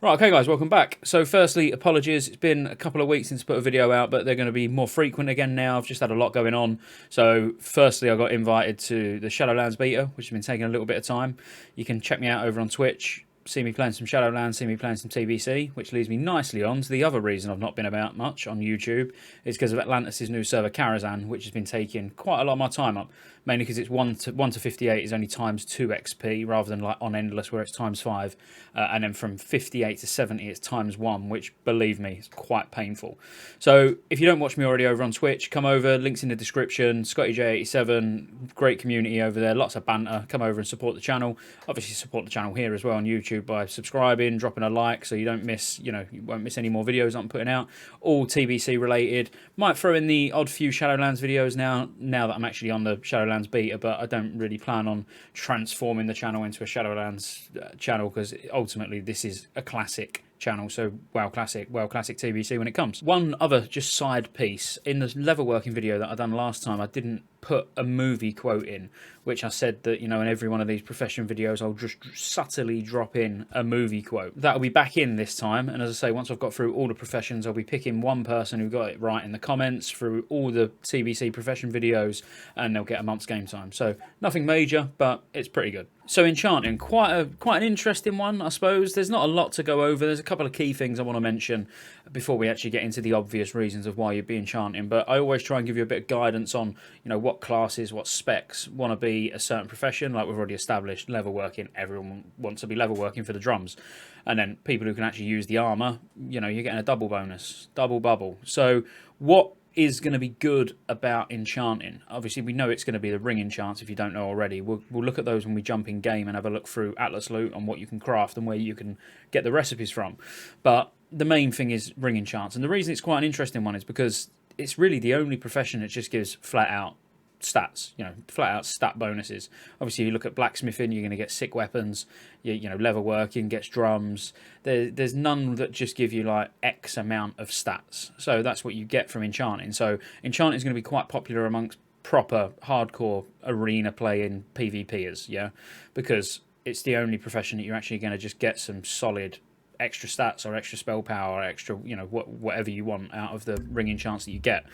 Right, okay guys, welcome back. So firstly, apologies, it's been a couple of weeks since I put a video out, but they're going to be more frequent again now. I've just had a lot going on. So firstly, I got invited to the Shadowlands beta, which has been taking a little bit of time. You can check me out over on Twitch, see me playing some Shadowlands, see me playing some TBC, which leads me nicely on to the other reason I've not been about much on YouTube, is because of Atlantis' new server Karazhan, which has been taking quite a lot of my time up, mainly because it's 1 to 58 is only times 2 XP, rather than like on Endless where it's times 5, and then from 58 to 70 it's times 1, which, believe me, is quite painful. So if you don't watch me already over on Twitch, come over, links in the description. ScottyJ87, great community over there, lots of banter. Come over and support the channel. Obviously support the channel here as well on YouTube by subscribing, dropping a like, so you don't miss, you won't miss any more videos I'm putting out. All TBC related. Might throw in the odd few Shadowlands videos now that I'm actually on the Shadowlands beta, but I don't really plan on transforming the channel into a Shadowlands channel, because ultimately this is a classic channel, so WoW Classic TBC when it comes. One other just side piece, in the level working video that I done last time, I didn't put a movie quote in, which I said that, in every one of these profession videos I'll just subtly drop in a movie quote. That'll be back in this time, and as I say, once I've got through all the professions, I'll be picking one person who got it right in the comments through all the TBC profession videos, and they'll get a month's game time. So nothing major, but it's pretty good. So Enchanting, quite an interesting one, I suppose. There's not a lot to go over. There's a couple of key things I want to mention before we actually get into the obvious reasons of why you'd be enchanting. But I always try and give you a bit of guidance on, what classes, what specs want to be a certain profession. Like we've already established, level working. Everyone wants to be level working for the drums. And then people who can actually use the armor, you're getting a double bonus, double bubble. So what is going to be good about enchanting? Obviously, we know it's going to be the ring enchants. If you don't know already, we'll look at those when we jump in game and have a look through Atlas Loot on what you can craft and where you can get the recipes from. But the main thing is ring enchants, and the reason it's quite an interesting one is because it's really the only profession that just gives flat out stats, flat out stat bonuses. Obviously, you look at blacksmithing, you're going to get sick weapons. Leather working gets drums. There's none that just give you like X amount of stats. So that's what you get from enchanting. So enchanting is going to be quite popular amongst proper hardcore arena playing PvPers, yeah, because it's the only profession that you're actually going to just get some solid extra stats or extra spell power or extra, whatever you want out of the ring enchants that you get.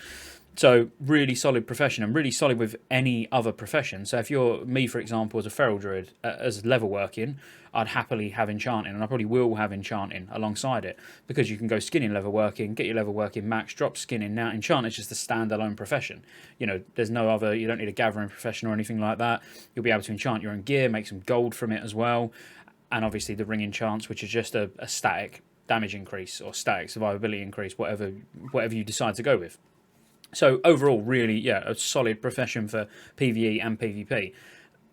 So really solid profession, and really solid with any other profession. So if you're me, for example, as a feral druid, as level working, I'd happily have enchanting, and I probably will have enchanting alongside it, because you can go skinning level working, get your level working max, drop skinning. Now enchanting is just a standalone profession. There's no other, you don't need a gathering profession or anything like that. You'll be able to enchant your own gear, make some gold from it as well. And obviously the ring enchants, which is just a static damage increase or static survivability increase, whatever you decide to go with. So overall, really, yeah, a solid profession for PvE and PvP.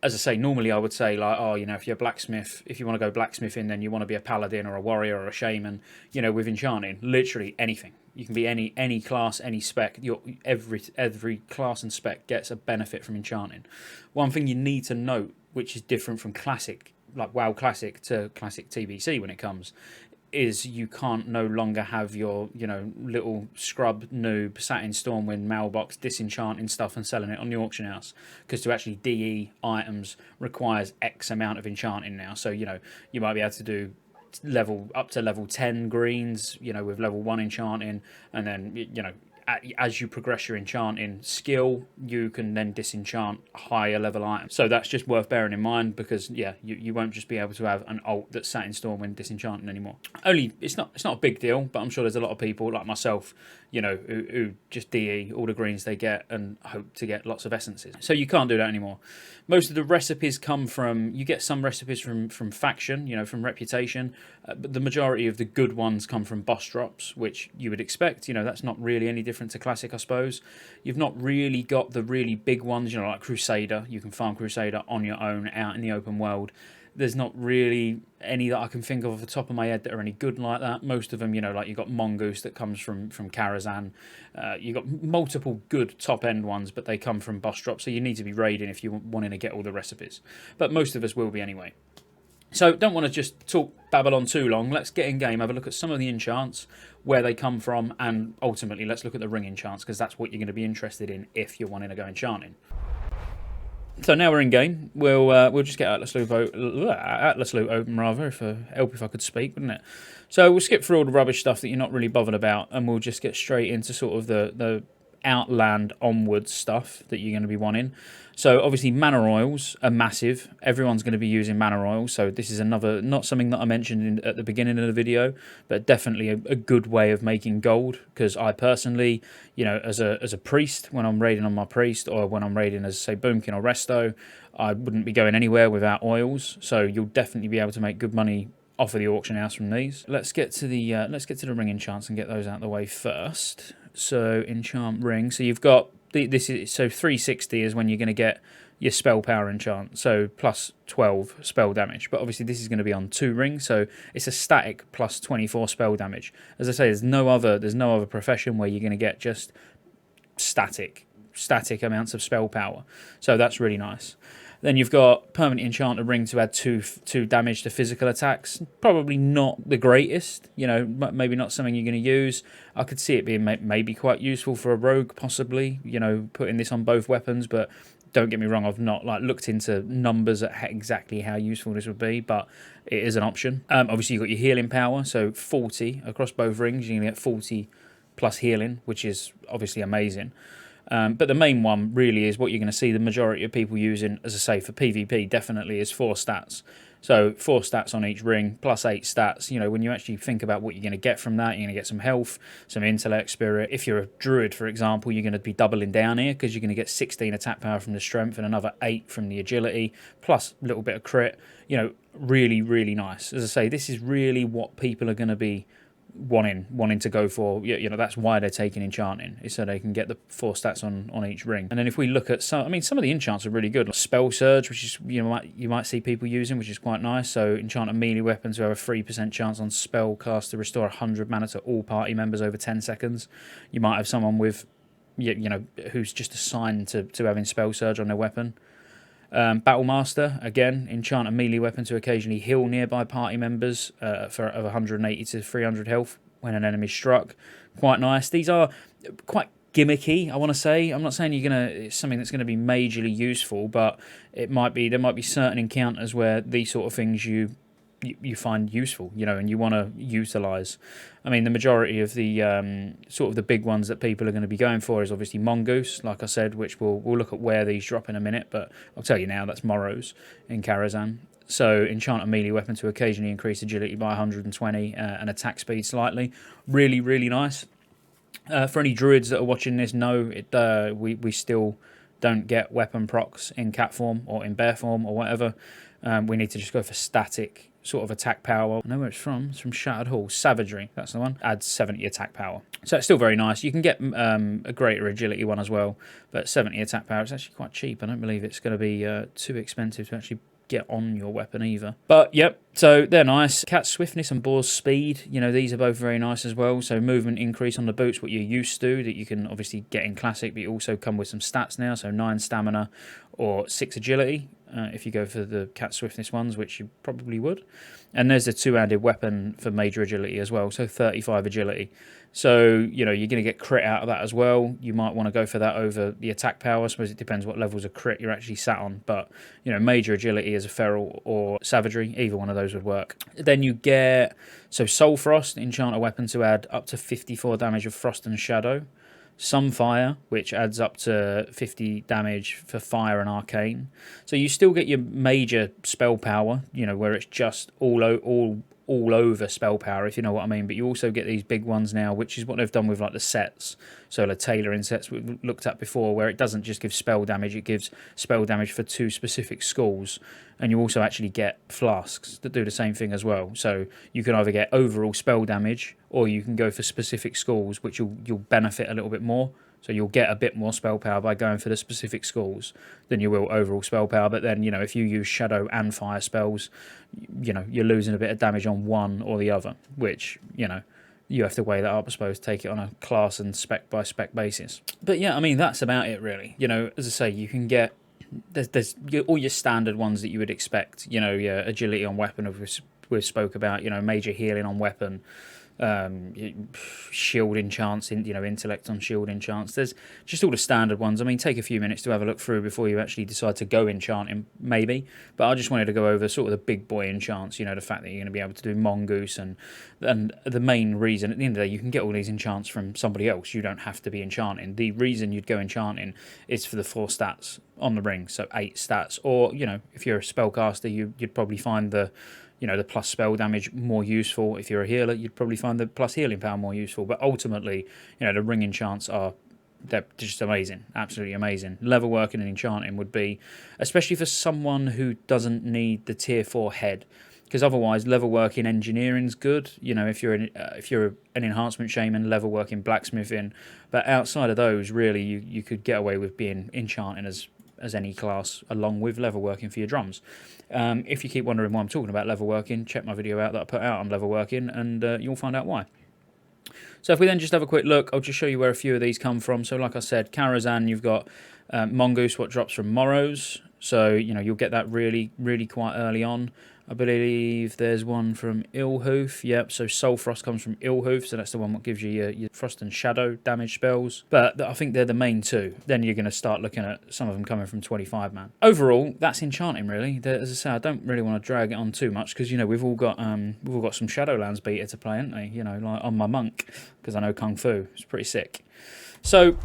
As I say, normally I would say, like, if you're a blacksmith, if you want to go blacksmithing, then you want to be a paladin or a warrior or a shaman. With enchanting, literally anything. You can be any class, any spec. Every class and spec gets a benefit from enchanting. One thing you need to note, which is different from Classic, like WoW Classic to Classic TBC when it comes, is you can't no longer have your, little scrub noob sat in Stormwind mailbox disenchanting stuff and selling it on the auction house, because to actually DE items requires X amount of enchanting now. So, you might be able to do up to level 10 greens, with level 1 enchanting, and then, as you progress your enchanting skill, you can then disenchant higher level items. So that's just worth bearing in mind, because you won't just be able to have an alt that's sat in Stormwind disenchanting anymore. It's not a big deal, but I'm sure there's a lot of people like myself, who just DE all the greens they get and hope to get lots of essences. So you can't do that anymore. Most of the recipes come from, you get some recipes from faction, from reputation, but the majority of the good ones come from boss drops, which you would expect. That's not really any different to Classic, I suppose. You've not really got the really big ones, like Crusader. You can farm Crusader on your own out in the open world. There's not really any that I can think of off the top of my head that are any good like that. Most of them, like you've got Mongoose that comes from Karazhan. You've got multiple good top-end ones, but they come from boss drops, so you need to be raiding if you're wanting to get all the recipes. But most of us will be anyway. So don't want to just talk Babylon too long. Let's get in game, have a look at some of the enchants, where they come from, and ultimately let's look at the ring enchants, because that's what you're going to be interested in if you're wanting to go enchanting. So now we're in game. We'll just get Atlas Loot open rather. Help if I could speak, wouldn't it? So we'll skip through all the rubbish stuff that you're not really bothered about, and we'll just get straight into sort of the outland onwards stuff that you're going to be wanting. So obviously mana oils are massive. Everyone's going to be using mana oils. So this is another, not something that I mentioned at the beginning of the video, but definitely a good way of making gold. Because I personally, you know, as a priest, when I'm raiding on my priest, or when I'm raiding as say Boomkin or Resto, I wouldn't be going anywhere without oils. So you'll definitely be able to make good money off of the auction house from these. Let's get to the ring enchants and get those out of the way first. So enchant ring. So you've got this is so 360 is when you're going to get your spell power enchant. So plus 12 spell damage. But obviously this is going to be on 2 rings, so it's a static plus 24 spell damage. As I say, there's no other profession where you're going to get just static amounts of spell power. So that's really nice. Then you've got permanent enchanted ring to add two damage to physical attacks. Probably not the greatest, you know, maybe not something you're going to use. I could see it being maybe quite useful for a rogue, possibly, you know, putting this on both weapons. But don't get me wrong, I've not looked into numbers at exactly how useful this would be, but it is an option. Obviously, you've got your healing power, so 40 across both rings. You're going to get 40 plus healing, which is obviously amazing. But the main one really is what you're going to see the majority of people using, as I say, for PvP, definitely is 4 stats. So 4 stats on each ring, plus 8 stats. You know, when you actually think about what you're going to get from that, you're going to get some health, some intellect, spirit. If you're a druid, for example, you're going to be doubling down here because you're going to get 16 attack power from the strength and another 8 from the agility, plus a little bit of crit. You know, really, really nice. As I say, this is really what people are going to be wanting to go for. You know, that's why they're taking enchanting, is so they can get the 4 stats on each ring. And then if we look at some, I mean, some of the enchants are really good, like spell surge, which is, you might see people using, which is quite nice. So enchanted melee weapons who have a 3% chance on spell cast to restore 100 mana to all party members over 10 seconds. You might have someone with, you know, who's just assigned to having spell surge on their weapon. Battle Master, again, enchant a melee weapon to occasionally heal nearby party members of 180 to 300 health when an enemy is struck. Quite nice. These are quite gimmicky, I want to say. I'm not saying it's something that's going to be majorly useful, but there might be certain encounters where these sort of things you find useful, you know, and you want to utilize. I mean, the majority of the sort of the big ones that people are going to be going for is obviously Mongoose, like I said, which we'll look at where these drop in a minute, but I'll tell you now, that's Morrows in Karazhan. So enchant a melee weapon to occasionally increase agility by 120 and attack speed slightly. Really, really nice. For any druids that are watching this, no, we still don't get weapon procs in cat form or in bear form or whatever. We need to just go for static sort of attack power. I know where it's from. It's from Shattered Hall. Savagery, that's the one. Adds 70 attack power. So it's still very nice. You can get a greater agility one as well, but 70 attack power is actually quite cheap. I don't believe it's going to be too expensive to actually get on your weapon either. But yep, so they're nice. Cat's swiftness and boar's speed, you know, these are both very nice as well. So movement increase on the boots, what you're used to, that you can obviously get in classic, but you also come with some stats now. So 9 stamina or 6 agility. If you go for the cat swiftness ones, which you probably would. And there's a 2-handed weapon for major agility as well, so 35 agility. So, you know, you're going to get crit out of that as well. You might want to go for that over the attack power. I suppose it depends what levels of crit you're actually sat on. But, you know, major agility as a feral or savagery, either one of those would work. Then you get, so Soul Frost, enchant a weapon to add up to 54 damage of frost and shadow. Sunfire, which adds up to 50 damage for fire and arcane. So you still get your major spell power, you know, where it's just all over spell power, if you know what I mean. But you also get these big ones now, which is what they've done with like the sets. So the tailoring sets we looked at before, where it doesn't just give spell damage, it gives spell damage for 2 specific schools. And you also actually get flasks that do the same thing as well. So you can either get overall spell damage, or you can go for specific schools, which you'll benefit a little bit more. So you'll get a bit more spell power by going for the specific schools than you will overall spell power. But then, you know, if you use shadow and fire spells, you know, you're losing a bit of damage on one or the other, which, you know, you have to weigh that up, I suppose, take it on a class and spec by spec basis. But yeah, I mean, that's about it really. You know, as I say, you can get, there's all your standard ones that you would expect, you know, your agility on weapon, we spoke about, you know, major healing on weapon, shield enchants, intellect on shield enchants. There's just all the standard ones. I mean, take a few minutes to have a look through before you actually decide to go enchanting, maybe. But I just wanted to go over sort of the big boy enchants, the fact that you're going to be able to do mongoose, and the main reason, at the end of the day, you can get all these enchants from somebody else. You don't have to be enchanting. The reason you'd go enchanting is for the 4 stats on the ring, so 8 stats. Or, if you're a spellcaster, you'd probably find the plus spell damage more useful. If you're a healer, you'd probably find the plus healing power more useful. But ultimately, the ring enchants they're just amazing, absolutely amazing. Level working and enchanting would be, especially for someone who doesn't need the tier 4 head, because otherwise level working engineering's good. If you're an enhancement shaman, level working blacksmithing, but outside of those, really, you could get away with being enchanting as any class, along with level working for your drums. If you keep wondering why I'm talking about level working, check my video out that I put out on level working, and you'll find out why. So if we then just have a quick look, I'll just show you where a few of these come from. So like I said, Karazhan, you've got Mongoose, what drops from Morrows. So, you'll get that really, really quite early on. I believe there's one from Illhoof. Yep, so Soul Frost comes from Illhoof, so that's the one that gives you your Frost and Shadow damage spells. But I think they're the main 2. Then you're going to start looking at some of them coming from 25 man. Overall, that's enchanting, really. As I say, I don't really want to drag it on too much, because we've all got some Shadowlands beta to play, haven't we? Like on my monk, because I know Kung Fu. It's pretty sick. So,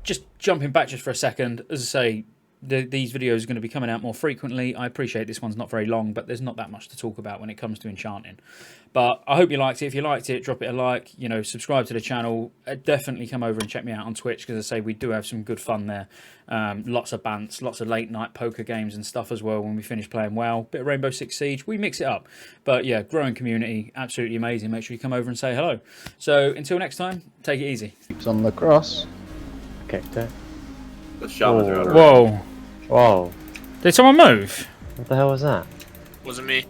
just jumping back just for a second, as I say, these videos are going to be coming out more frequently. I appreciate this one's not very long, but there's not that much to talk about when it comes to enchanting. But I hope you liked it. If you liked it, drop it a like. Subscribe to the channel. Definitely come over and check me out on Twitch, because I say we do have some good fun there. Lots of bants, lots of late night poker games and stuff as well when we finish playing WoW. Bit of Rainbow Six Siege. We mix it up. But yeah, growing community, absolutely amazing. Make sure you come over and say hello. So until next time, take it easy. Keeps on the cross. Kicked it. The shamans are out. Whoa. Whoa. Did someone move? What the hell was that? Wasn't me.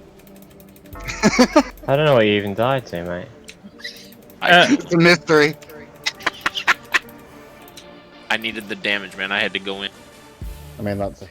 I don't know what you even died to, mate. It's a mystery. I needed the damage, man. I had to go in. I mean, that's a